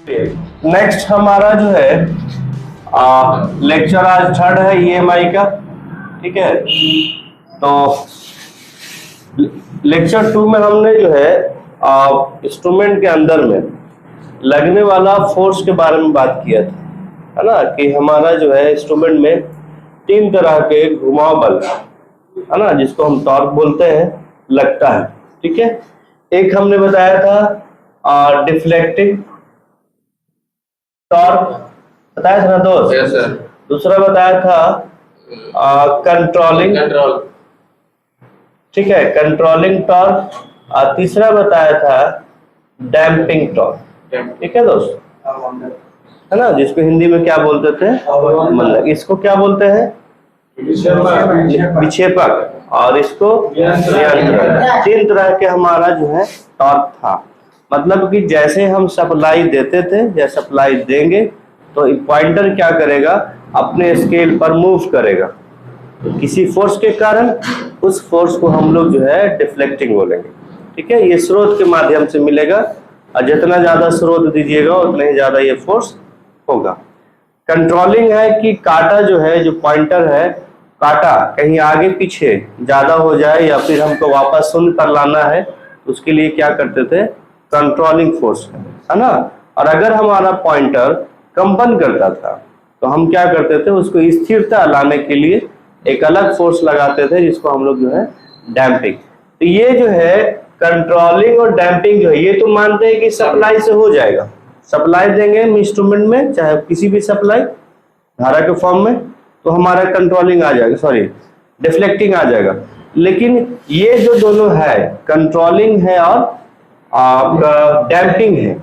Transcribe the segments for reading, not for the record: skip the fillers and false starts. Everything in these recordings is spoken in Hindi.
नेक्स्ट हमारा जो है लेक्चर आज थर्ड है ईएमआई का। ठीक है, तो लेक्चर 2 में हमने जो है इंस्ट्रूमेंट के अंदर में लगने वाला फोर्स के बारे में बात किया था, है ना, कि हमारा जो है इंस्ट्रूमेंट में 3 तरह के घुमाव बल, है ना, जिसको हम टॉर्क बोलते हैं, लगता है। ठीक है, एक हमने बताया था डिफ्लेक्टिंग टॉर्क, बताया था ना दोस्त? Yes sir. दूसरा बताया था कंट्रोलिंग, ठीक है, कंट्रोलिंग टॉर्क, और तीसरा बताया था डैम्पिंग टॉर्क। ठीक है दोस्त, है ना, जिसको हिंदी में क्या बोलते थे, मतलब इसको क्या बोलते हैं, विक्षेपक, और इसको नियंत्रण। 3 तरह के हमारा जो है टॉर्क था। मतलब कि जैसे हम सप्लाई देते थे या सप्लाई देंगे तो पॉइंटर क्या करेगा, अपने स्केल पर मूव करेगा। तो किसी फोर्स के कारण उस फोर्स को हम लोग जो है डिफ्लेक्टिंग बोलेंगे। ठीक है, ये स्रोत के माध्यम से मिलेगा, और जितना ज्यादा स्रोत दीजिएगा उतना ही ज्यादा ये फोर्स होगा। कंट्रोलिंग है कि काटा जो है, जो पॉइंटर है, काटा कहीं आगे पीछे ज्यादा हो जाए या फिर हमको वापस शून्य पर लाना है, उसके लिए क्या करते थे, कंट्रोलिंग फोर्स, है ना। और अगर हमारा पॉइंटर कंपन करता था तो हम क्या करते थे, उसको स्थिरता लाने के लिए एक अलग फोर्स लगाते थे, जिसको हम लोग जो है डैम्पिंग। तो ये जो है कंट्रोलिंग और डैम्पिंग जो है, ये तो मानते हैं कि सप्लाई से हो जाएगा। सप्लाई देंगे इंस्ट्रूमेंट में, चाहे किसी भी सप्लाई धारा के फॉर्म में, तो हमारा कंट्रोलिंग आ जाएगा, सॉरी डिफ्लेक्टिंग आ जाएगा। लेकिन ये जो दोनों है, कंट्रोलिंग है और आपका डैम्पिंग है,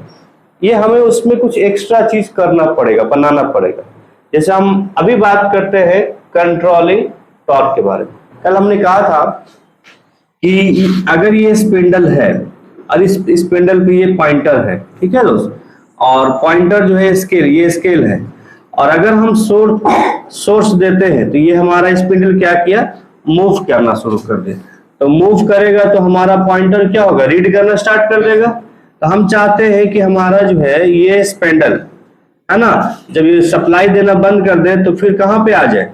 ये हमें उसमें कुछ एक्स्ट्रा चीज करना पड़ेगा, बनाना पड़ेगा। जैसे हम अभी बात करते हैं कंट्रोलिंग टॉर्क के बारे में। कल हमने कहा था कि अगर ये स्पिंडल है और इस स्पिंडल पे ये पॉइंटर है, ठीक है दोस्त, और पॉइंटर जो है स्केल, ये स्केल है, और अगर हम सोर्स देते हैं तो ये हमारा स्पिंडल क्या किया, मूव करना शुरू कर दे। तो मूव करेगा तो हमारा पॉइंटर क्या होगा, रीड करना स्टार्ट कर देगा। तो हम चाहते हैं कि हमारा जो है ये स्पिंडल, है ना, जब ये सप्लाई देना बंद कर दे तो फिर कहाँ पे आ जाए,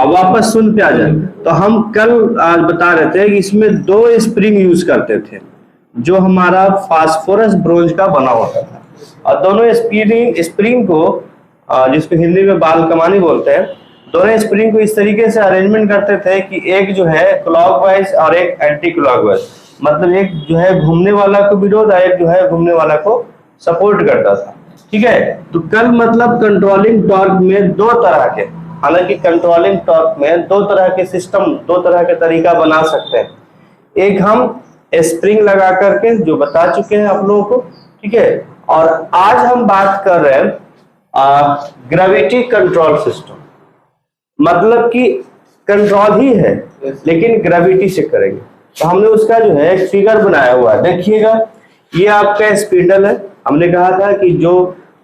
वापस शून्य पे आ जाए। तो हम कल आज बता रहे थे कि इसमें 2 स्प्रिंग यूज करते थे, जो हमारा फास्फोरस ब्रोंज का बना होता था, और दोनों स्प्रिंग को जिसको हिंदी में बाल कमानी बोलते हैं, दोनों स्प्रिंग को इस तरीके से अरेंजमेंट करते थे कि एक जो है क्लॉकवाइज और एक एंटी क्लॉकवाइज, मतलब एक जो है घूमने वाला को विरोध और एक जो है घूमने वाला को सपोर्ट करता था। ठीक है, तो कल मतलब कंट्रोलिंग टॉर्क में 2 तरह के, हालांकि कंट्रोलिंग टॉर्क में 2 तरह के सिस्टम, 2 तरह के तरीका बना सकते हैं। एक हम स्प्रिंग लगा करके, जो बता चुके हैं आप लोगों को, ठीक है, और आज हम बात कर रहे हैं ग्रेविटी कंट्रोल सिस्टम, मतलब कि कंट्रोल ही है लेकिन ग्रेविटी से करेंगे। तो हमने उसका जो है एक फिगर बनाया हुआ है, देखिएगा, ये आपका स्पिंडल है। हमने कहा था कि जो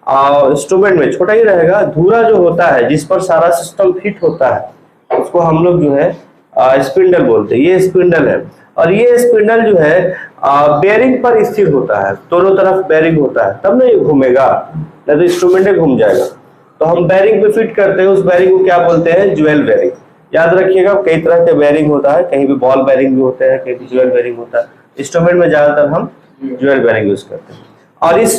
इंस्ट्रूमेंट में छोटा ही रहेगा, धुरा जो होता है जिस पर सारा सिस्टम फिट होता है, उसको हम लोग जो है स्पिंडल बोलते हैं। ये स्पिंडल है, और ये स्पिंडल जो है बेरिंग पर स्थिर होता है, दोनों तरफ बेरिंग होता है, तब ना ये घूमेगा, नहीं तो इंस्ट्रूमेंट घूम जाएगा। तो हम बेरिंग पे फिट करते हैं, उस बेरिंग को क्या बोलते हैं, ज्वेल बेरिंग। याद रखिएगा, कई तरह के बेरिंग होता है, कहीं भी बॉल बेरिंग भी होते हैं, कहीं भी ज्वेल बेरिंग होता है। इंस्ट्रूमेंट में ज्यादातर हम ज्वेल बेरिंग यूज करते हैं। और इस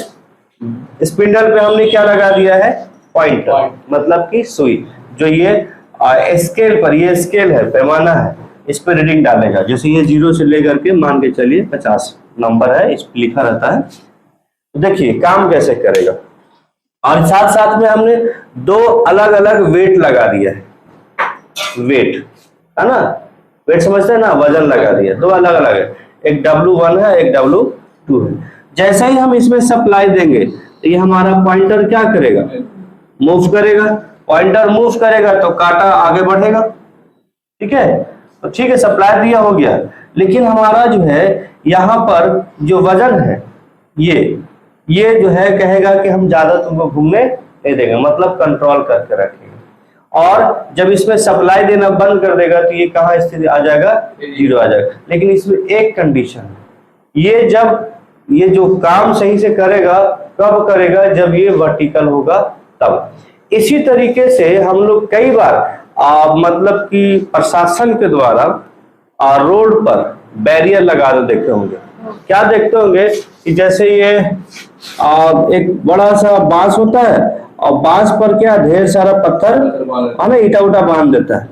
स्पिंडल पे हमने क्या लगा दिया है, पॉइंटर, मतलब कि सुई, जो ये स्केल पर, ये स्केल है, पैमाना है, इस पर रीडिंग डालेगा। जैसे ये 0 से लेकर के मान के चलिए 50 नंबर है, इस पर लिखा रहता है। तो देखिए काम कैसे करेगा। और साथ साथ में हमने 2 अलग अलग वेट लगा दिया है, वेट, है ना, वेट समझते हैं ना, वजन लगा दिया, 2 अलग अलग है, एक W1 है, एक W2 है। जैसे ही हम इसमें सप्लाई देंगे तो ये हमारा पॉइंटर क्या करेगा, मूव करेगा। पॉइंटर मूव करेगा तो काटा आगे बढ़ेगा। ठीक है, तो ठीक है, सप्लाई दिया हो गया, लेकिन हमारा जो है यहाँ पर जो वजन है, ये जो है कहेगा कि हम ज्यादा तुमको घूमने नहीं देंगे, मतलब कंट्रोल करके रखेगा। और जब इसमें सप्लाई देना बंद कर देगा तो ये कहाँ स्थिति आ जाएगा, 0 आ जाएगा। लेकिन इसमें एक कंडीशन है, ये जब ये जो काम सही से करेगा कब करेगा? जब ये वर्टिकल होगा तब। इसी तरीके से हम लोग कई बार मतलब कि प्रशासन के द्वारा रोड पर बैरियर लगा देखे होंगे। क्या देखते होंगे कि जैसे ये एक बड़ा सा बांस होता है और बांस पर क्या ढेर सारा पत्थर है ना, ईटा उटा बांध देता है,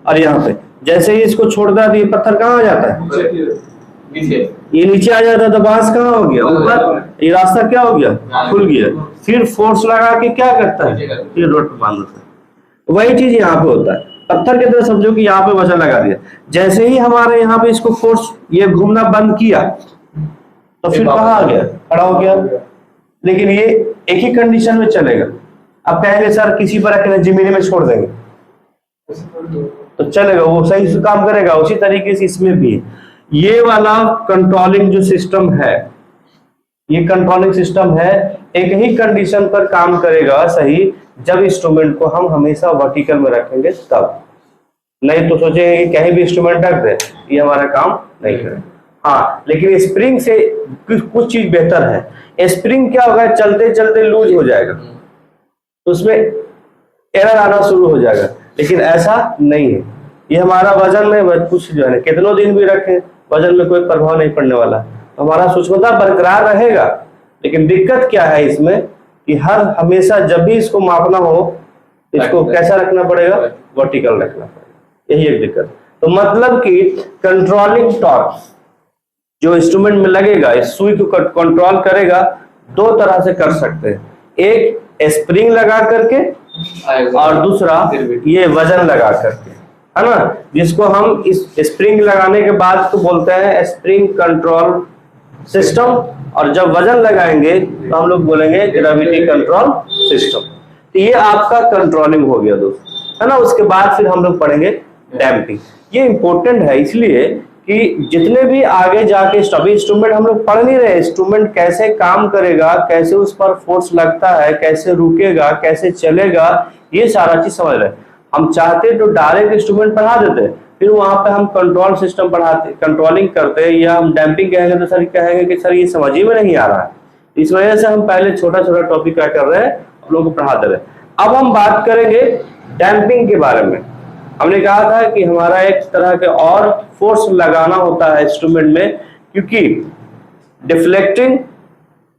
और यहाँ पे जैसे ही इसको छोड़ता है तो ये पत्थर कहाँ आ जाता है? ये नीचे आ जाता है। तो बांस कहाँ हो गया? ऊपर। ये रास्ता क्या हो गया? खुल गया। फिर फोर्स लगा के क्या करता है? फिर रोड पर बांध देता है। वही चीज यहाँ पे होता है। पत्थर की तरह समझो कि यहाँ पे वजन लगा दिया, जैसे ही हमारे यहाँ पे इसको फोर्स ये घूमना बंद किया तो फिर कहाँ आ गया? खड़ा हो गया। लेकिन ये एक ही कंडीशन में चलेगा। अब कहेंगे सर किसी पर रखने जमीन में छोड़ देंगे तो चलेगा, वो सही से काम करेगा। उसी तरीके से इसमें भी ये वाला कंट्रोलिंग जो सिस्टम है, ये कंट्रोलिंग सिस्टम है, एक ही कंडीशन पर काम करेगा सही, जब इंस्ट्रूमेंट को हम हमेशा वर्टिकल में रखेंगे तब। नहीं तो सोचेंगे कि कहीं भी इंस्ट्रूमेंट रख दे, ये हमारा काम नहीं करेगा। हाँ, लेकिन स्प्रिंग से कुछ चीज बेहतर है। स्प्रिंग क्या होगा? चलते चलते लूज हो जाएगा तो उसमें एरर आना शुरू हो जाएगा, लेकिन ऐसा नहीं है। ये हमारा वजन में कुछ जो है कितनों दिन भी रखें, वजन में कोई प्रभाव नहीं पड़ने वाला। तो हमारा सूक्ष्मता बरकरार रहेगा। लेकिन दिक्कत क्या है इसमें कि हर हमेशा जब भी इसको मापना हो, इसको कैसा रखना पड़ेगा? वर्टिकल रखना पड़ेगा। यही एक दिक्कत। तो मतलब कि कंट्रोलिंग टॉर्क जो इंस्ट्रूमेंट में लगेगा, इस सुई को कंट्रोल करेगा, दो तरह से कर सकते हैं। एक स्प्रिंग लगा करके और दूसरा ये वजन लगा करके, है ना, जिसको हम इस स्प्रिंग लगाने के बाद तो बोलते हैं स्प्रिंग कंट्रोल सिस्टम, और जब वजन लगाएंगे तो हम लोग बोलेंगे ग्रेविटी कंट्रोल सिस्टम। तो ये आपका कंट्रोलिंग हो गया दोस्त, है ना। उसके बाद फिर हम लोग पढ़ेंगे डैम्पिंग। ये इंपॉर्टेंट है इसलिए कि जितने भी आगे जाके सभी इंस्ट्रूमेंट हम लोग पढ़ नहीं रहे, इंस्ट्रूमेंट कैसे काम करेगा, कैसे उस पर फोर्स लगता है, कैसे रुकेगा, कैसे चलेगा, ये सारा चीज समझ रहे। हम चाहते तो डायरेक्ट इंस्ट्रूमेंट पढ़ा देते, फिर वहां पे हम कंट्रोल सिस्टम पढ़ाते, कंट्रोलिंग करते, या हम डैम्पिंग कहेंगे तो सर कहेंगे कि सर ये समझ ही में नहीं आ रहा है। इस वजह से हम पहले छोटा छोटा टॉपिक क्या कर रहे हैं, हम लोग को पढ़ा दे रहे। अब हम बात करेंगे डैम्पिंग के बारे में। हमने कहा था कि हमारा एक तरह के और फोर्स लगाना होता है इंस्ट्रूमेंट में, क्योंकि डिफ्लेक्टिंग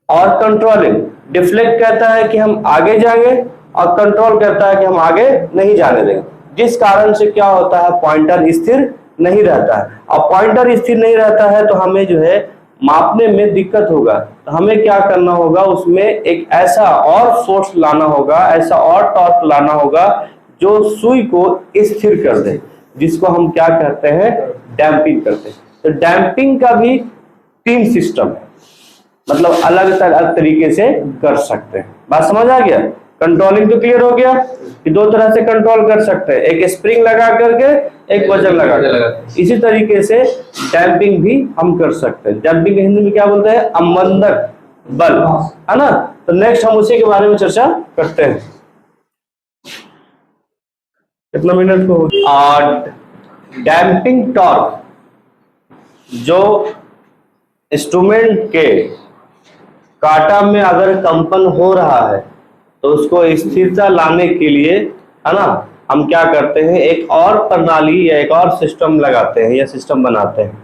और कंट्रोलिंग, डिफ्लेक्ट कहता है कि हम आगे जाएंगे और कंट्रोल कहता है कि हम आगे नहीं जाने देंगे, जिस कारण से क्या होता है, पॉइंटर स्थिर नहीं रहता है। और पॉइंटर स्थिर नहीं रहता है तो हमें जो है मापने में दिक्कत होगा। तो हमें क्या करना होगा, उसमें एक ऐसा और फोर्स लाना होगा, ऐसा और टॉर्क लाना होगा जो सुई को स्थिर कर दे, जिसको हम क्या कहते हैं, डैम्पिंग करते हैं। तो डैम्पिंग का भी 3 सिस्टम है, मतलब अलग अलग तरीके से कर सकते हैं। बात समझ आ गया? कंट्रोलिंग तो क्लियर हो गया कि 2 तरह से कंट्रोल कर सकते हैं, एक स्प्रिंग लगा करके, एक वजन लगा करके। इसी तरीके से डैम्पिंग भी हम कर सकते हैं। डैम्पिंग हिंदी में क्या बोलते हैं, अवमंदक बल, है ना। तो नेक्स्ट हम उसी के बारे में चर्चा करते हैं। कितना मिनट को? और डैम्पिंग टॉर्क जो इंस्ट्रूमेंट के काटा में अगर कंपन हो रहा है तो उसको स्थिरता लाने के लिए, है ना, हम क्या करते हैं, एक और प्रणाली या एक और सिस्टम लगाते हैं या सिस्टम बनाते हैं,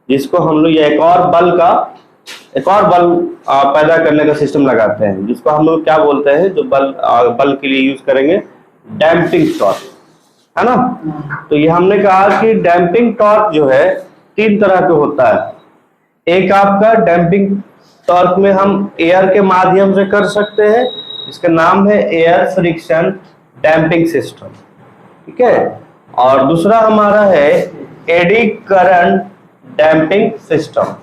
जिसको हम लोग एक और बल पैदा करने का सिस्टम लगाते हैं, जिसको हम लोग क्या बोलते हैं, जो बल के लिए यूज करेंगे, डैम्पिंग टॉर्क, है ना। तो ये हमने कहा कि डैम्पिंग टॉर्क जो है 3 तरह का होता है। एक आपका डैम्पिंग टॉर्क में हम एयर के माध्यम से कर सकते हैं, इसका नाम है एयर फ्रिक्शन डैम्पिंग सिस्टम, ठीक है। और दूसरा हमारा है एडी करंट डैम्पिंग सिस्टम,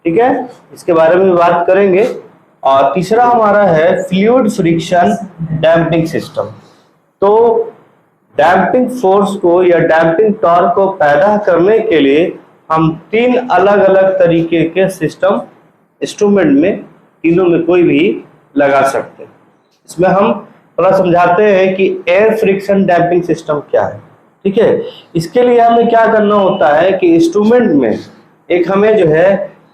ठीक है, इसके बारे में बात करेंगे। और तीसरा हमारा है फ्लूइड फ्रिक्शन डैम्पिंग सिस्टम। तो डैम्पिंग फोर्स को या डैम्पिंग टॉर्क को पैदा करने के लिए हम 3 अलग अलग तरीके के सिस्टम इंस्ट्रूमेंट में, तीनों में कोई भी लगा सकते हैं। इसमें हम थोड़ा समझाते हैं कि एयर फ्रिक्शन डैम्पिंग सिस्टम क्या है, ठीक है। इसके लिए हमें क्या करना होता है कि इंस्ट्रूमेंट में एक हमें जो है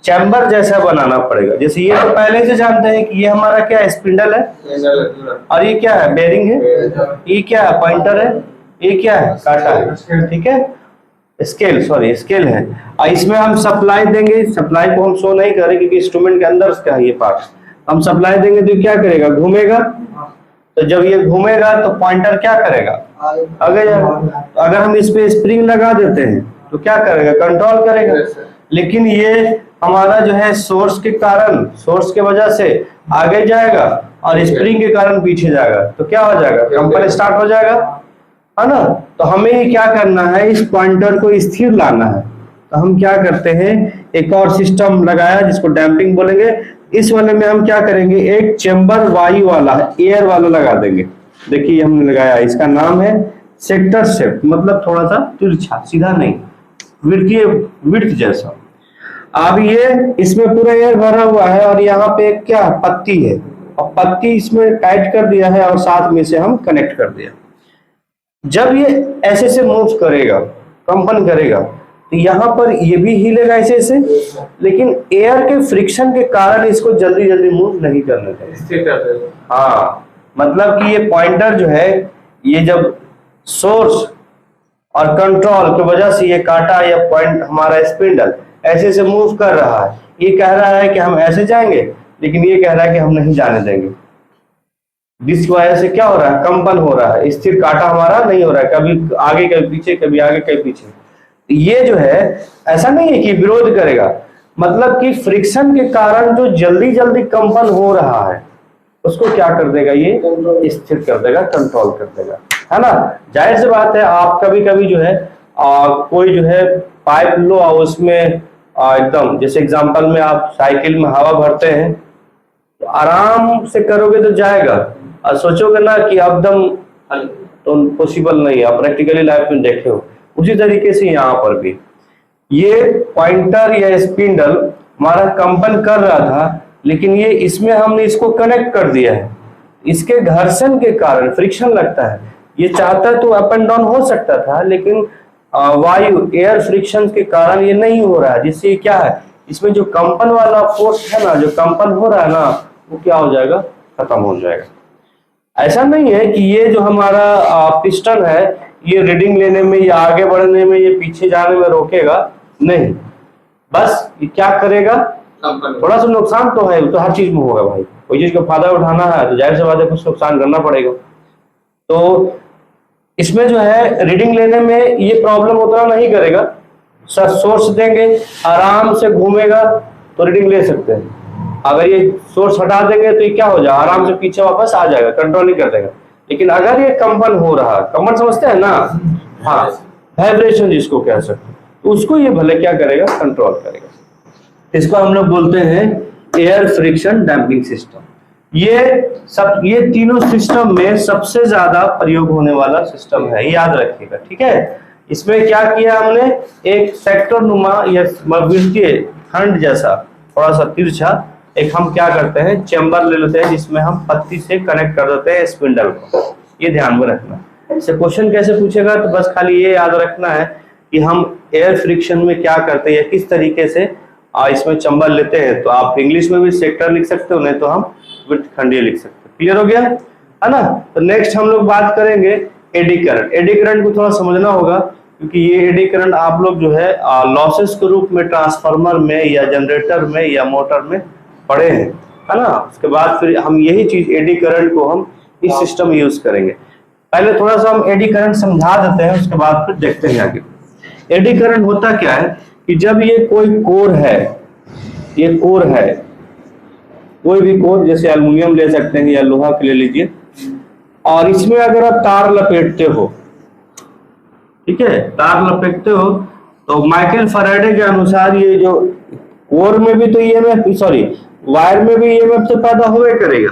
चैम्बर जैसा बनाना पड़ेगा। जैसे ये तो पहले से जानते हैं कि ये हमारा क्या है, स्पिंडल है, और ये क्या है, बेरिंग है, ये क्या है, पॉइंटर है, ये क्या है, काटा है, ठीक है, स्केल है। और इसमें हम सप्लाई देंगे, सप्लाई को हम शो नहीं करें क्योंकि इंस्ट्रूमेंट के अंदर उसका है ये पार्ट। हम सप्लाई देंगे तो क्या करेगा, घूमेगा, तो जब ये घूमेगा तो पॉइंटर क्या करेगा, आगे जाएगा। अगर हम इस पे स्प्रिंग लगा देते हैं तो क्या करेगा, कंट्रोल करेगा। लेकिन ये हमारा जो है सोर्स के कारण, सोर्स के वजह से आगे जाएगा और स्प्रिंग के कारण पीछे जाएगा, तो क्या हो जाएगा, कंपन स्टार्ट हो जाएगा, है ना। तो हमें क्या करना है, इस पॉइंटर को स्थिर लाना है। तो हम क्या करते हैं, एक और सिस्टम लगाया जिसको डैम्पिंग बोलेंगे। इस वाले में हम क्या करेंगे, एक चेंबर वायु वाला, एयर वाला लगा देंगे। देखिए हमने लगाया, इसका नाम है सेक्टर शेप, मतलब थोड़ा सा तिरछा, सीधा नहीं, विड्थ जैसा। अब ये इसमें पूरा एयर भरा हुआ है और यहाँ पे एक क्या पत्ती है, और पत्ती इसमें टाइट कर दिया है और साथ में से हम कनेक्ट कर दिया। जब ये ऐसे से मूव करेगा, कंपन करेगा, तो यहाँ पर ये भी हिलेगा ऐसे से, लेकिन एयर के फ्रिक्शन के कारण इसको जल्दी जल्दी मूव नहीं करना चाहिए। हाँ, मतलब कि ये पॉइंटर जो है, ये जब सोर्स और कंट्रोल की वजह से ये काटा या पॉइंट हमारा स्पिंडल ऐसे से मूव कर रहा है, ये कह रहा है कि हम ऐसे जाएंगे, लेकिन ये कह रहा है कि हम नहीं जाने देंगे। जिसकी वजह से क्या हो रहा है, कंपन हो रहा है, स्थिर काटा हमारा नहीं हो रहा है, कभी आगे कभी पीछे, कभी आगे कभी पीछे। ये जो है ऐसा नहीं है कि विरोध करेगा, मतलब कि फ्रिक्शन के कारण जो जल्दी जल्दी कंपन हो रहा है उसको क्या कर देगा, ये स्थिर कर देगा, कंट्रोल कर देगा, है ना। जाहिर सी बात है, आप कभी कभी जो है कोई जो है पाइप लो और उसमें एकदम, जैसे एग्जांपल में आप साइकिल में हवा भरते हैं, तो आराम से करोगे तो जाएगा, और सोचोगे ना कि एकदम, तो पॉसिबल नहीं है, आप प्रैक्टिकली लाइफ में देखे हो। उसी तरीके से यहाँ पर भी ये पॉइंटर या स्पिंडल हमारा कंपन कर रहा था, लेकिन ये इसमें हमने इसको कनेक्ट कर दिया है। इसके घर्षण के कारण फ्रिक्शन लगता है, ये चाहता तो अप एंड डाउन हो सकता था, लेकिन वायु एयर फ्रिक्शन के कारण ये नहीं हो रहा है, जिससे क्या है, इसमें जो कंपन वाला फोर्स है ना, जो कंपन हो रहा है ना, वो क्या हो जाएगा, खत्म हो जाएगा। ऐसा नहीं है कि ये जो हमारा पिस्टन है, ये रीडिंग लेने में या आगे बढ़ने में, ये पीछे जाने में रोकेगा नहीं, बस ये क्या करेगा, थोड़ा सा नुकसान तो है, तो हर चीज में होगा भाई, कोई चीज का फायदा उठाना है तो जाहिर सी बात है कुछ नुकसान करना पड़ेगा। तो इसमें जो है रीडिंग लेने में ये प्रॉब्लम उतना नहीं करेगा, सोर्स देंगे, आराम से घूमेगा तो रीडिंग ले सकते हैं। अगर ये सोर्स हटा देंगे तो ये क्या हो जाएगा, आराम से पीछे वापस आ जाएगा, कंट्रोल नहीं कर देगा। लेकिन अगर ये कंपन हो रहा है, कंपन समझते हैं ना, हाँ, वाइब्रेशन जिसको कह सकते हैं, तो उसको ये भले क्या करेगा, कंट्रोल करेगा। इसको हम लोग बोलते हैं एयर फ्रिक्शन डैम्पिंग सिस्टम। ये तीनों सिस्टम में सबसे ज्यादा प्रयोग होने वाला सिस्टम है, याद रखिएगा, ठीक है। इसमें क्या किया हमने, एक सेक्टर नुमा या वृत्तीय खंड जैसा थोड़ा सा तिरछा एक हम क्या करते हैं, चेंबर ले लेते हैं, जिसमें हम पत्ती से कनेक्ट कर देते हैं स्पिंडल को। ये ध्यान में रखना। इससे क्वेश्चन कैसे पूछेगा, तो बस खाली ये याद रखना है कि हम एयर फ्रिक्शन में क्या करते हैं, किस तरीके से इसमें चेंबर लेते हैं। तो आप इंग्लिश में भी सेक्टर लिख सकते हो, नहीं तो हम वृत्तखंडीय लिख सकते हो। क्लियर हो गया, है ना। तो नेक्स्ट हम लोग बात करेंगे एडी करंट। एडी करंट को थोड़ा समझना होगा, क्योंकि ये एडी करंट आप लोग जो है लॉसेस के रूप में ट्रांसफार्मर में या जनरेटर में या मोटर में पढ़े हैं, है ना। उसके बाद फिर हम यही चीज एडी करंट को हम इस सिस्टम में यूज करेंगे। पहले थोड़ा सा हम एडी करंट समझा देते हैं, उसके बाद फिर देखते हैं आगे। एडी करंट होता क्या है कि जब ये कोई कोर है, ये कोर है, कोई भी कोर, जैसे एल्युमिनियम ले सकते हैं या लोहा के ले लीजिए, और इसमें अगर आप तार लपेटते हो, ठीक है, तार लपेटते हो, तो माइकल फैराडे के अनुसार ये जो कोर में भी तो ईएमएफ, सॉरी वायर में भी ईएमएफ तो पैदा होवे करेगा,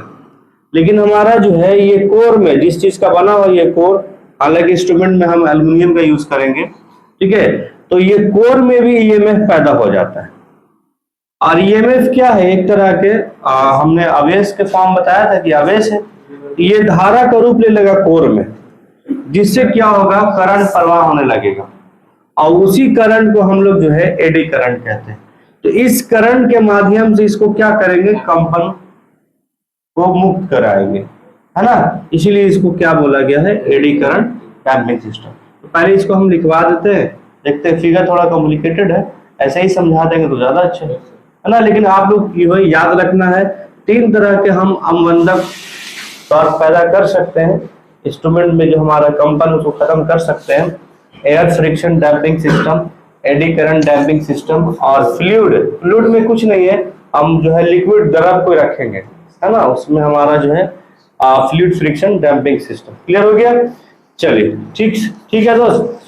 लेकिन हमारा जो है ये कोर में जिस चीज का बना हुआ ये कोर, हालांकि इंस्ट्रूमेंट में हम एल्युमिनियम का यूज करेंगे, ठीक है, तो ये कोर में भी ईएमएफ पैदा हो जाता है। और ईएमएफ क्या है, एक तरह के हमने आवेश के फॉर्म बताया था कि आवेश है, ये धारा का रूप ले लेगा कोर में, जिससे क्या होगा, करंट प्रवाह होने लगेगा, और उसी करंट को हम लोग जो है एडी करंट कहते हैं। तो इस करंट के माध्यम से इसको क्या करेंगे, कंपन को मुक्त कराएंगे, है ना। इसीलिए इसको क्या बोला गया है, एडी करंट डैम्पिंग सिस्टम। तो पहले इसको हम लिखवा देते हैं, देखते हैं, फिगर थोड़ा कॉम्प्लिकेटेड है, ऐसे ही समझा देंगे तो ज्यादा अच्छा है ना। लेकिन आप लोग ये याद रखना है, 3 तरह के हम अवमंदक टॉर्क पैदा कर सकते हैं इंस्ट्रूमेंट में, जो हमारा कंपन उसको खत्म कर सकते हैं। Air friction damping system, eddy current damping system, और फ्लूइड में कुछ नहीं है, हम जो है लिक्विड द्रव को रखेंगे, है ना, उसमें हमारा जो है fluid friction damping system. Clear हो गया, चलिए ठीक है दोस्त।